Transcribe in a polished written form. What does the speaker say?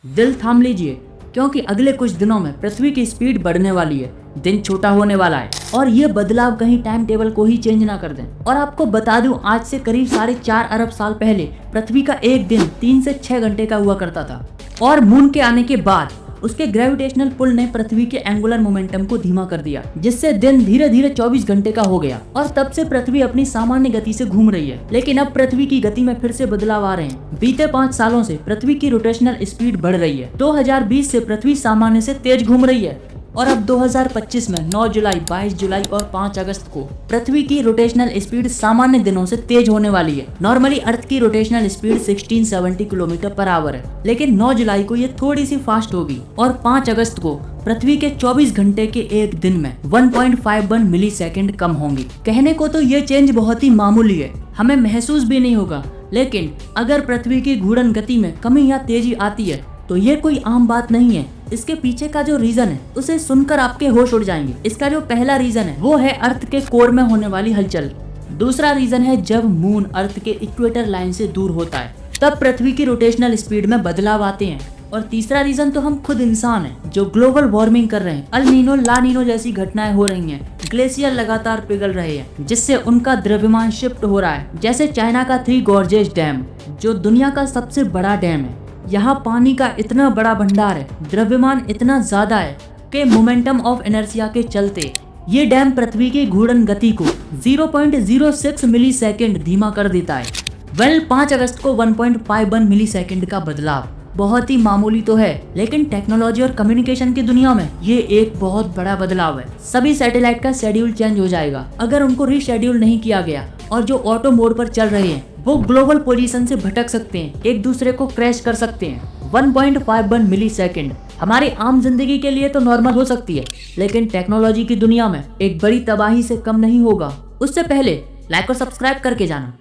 दिल थाम लीजिए, क्योंकि अगले कुछ दिनों में पृथ्वी की स्पीड बढ़ने वाली है, दिन छोटा होने वाला है और ये बदलाव कहीं टाइम टेबल को ही चेंज ना कर दें। और आपको बता दूं, आज से करीब 4.5 अरब साल पहले पृथ्वी का एक दिन 3 से 6 घंटे का हुआ करता था और मून के आने के बाद उसके ग्रेविटेशनल पुल ने पृथ्वी के एंगुलर मोमेंटम को धीमा कर दिया, जिससे दिन धीरे धीरे 24 घंटे का हो गया और तब से पृथ्वी अपनी सामान्य गति से घूम रही है। लेकिन अब पृथ्वी की गति में फिर से बदलाव आ रहे हैं। बीते 5 सालों से पृथ्वी की रोटेशनल स्पीड बढ़ रही है। 2020 से पृथ्वी सामान्य से तेज घूम रही है और अब 2025 में 9 जुलाई, 22 जुलाई और 5 अगस्त को पृथ्वी की रोटेशनल स्पीड सामान्य दिनों से तेज होने वाली है। नॉर्मली अर्थ की rotational speed 1670 kilometre per hour है, लेकिन 9 जुलाई को ये थोड़ी सी फास्ट होगी और 5 अगस्त को पृथ्वी के 24 घंटे के एक दिन में 1.51 मिली सेकेंड कम होंगी। कहने को तो ये चेंज बहुत ही मामूली है, हमें महसूस भी नहीं होगा, लेकिन अगर पृथ्वी की घूर्णन गति में कमी या तेजी आती है तो ये कोई आम बात नहीं है। इसके पीछे का जो रीजन है उसे सुनकर आपके होश उड़ जाएंगे। इसका जो पहला रीजन है वो है अर्थ के कोर में होने वाली हलचल। दूसरा रीजन है जब मून अर्थ के इक्वेटर लाइन से दूर होता है तब पृथ्वी की रोटेशनल स्पीड में बदलाव आते हैं। और तीसरा रीजन तो हम खुद इंसान हैं, जो ग्लोबल वार्मिंग कर रहे हैं। अल नीनो, ला नीनो जैसी घटनाएं हो रही हैं, ग्लेशियर लगातार पिघल रहे हैं, जिससे उनका द्रव्यमान शिफ्ट हो रहा है। जैसे चाइना का 3 गॉर्जेस डैम, जो दुनिया का सबसे बड़ा डैम है। यहाँ पानी का इतना बड़ा भंडार है, द्रव्यमान इतना ज्यादा है कि मोमेंटम ऑफ इनर्शिया के चलते ये डैम पृथ्वी की घूर्णन गति को 0.06 मिली सेकेंड धीमा कर देता है। 5 अगस्त को 1.51 मिली सेकेंड का बदलाव बहुत ही मामूली तो है, लेकिन टेक्नोलॉजी और कम्युनिकेशन की दुनिया में ये एक बहुत बड़ा बदलाव है। सभी सैटेलाइट का शेड्यूल चेंज हो जाएगा अगर उनको रीशेड्यूल नहीं किया गया, और जो ऑटो मोड पर चल रहे हैं वो ग्लोबल पोजीशन से भटक सकते हैं, एक दूसरे को क्रैश कर सकते हैं। 1.51 मिली सेकेंड हमारी आम जिंदगी के लिए तो नॉर्मल हो सकती है, लेकिन टेक्नोलॉजी की दुनिया में एक बड़ी तबाही से कम नहीं होगा। उससे पहले लाइक और सब्सक्राइब करके जाना।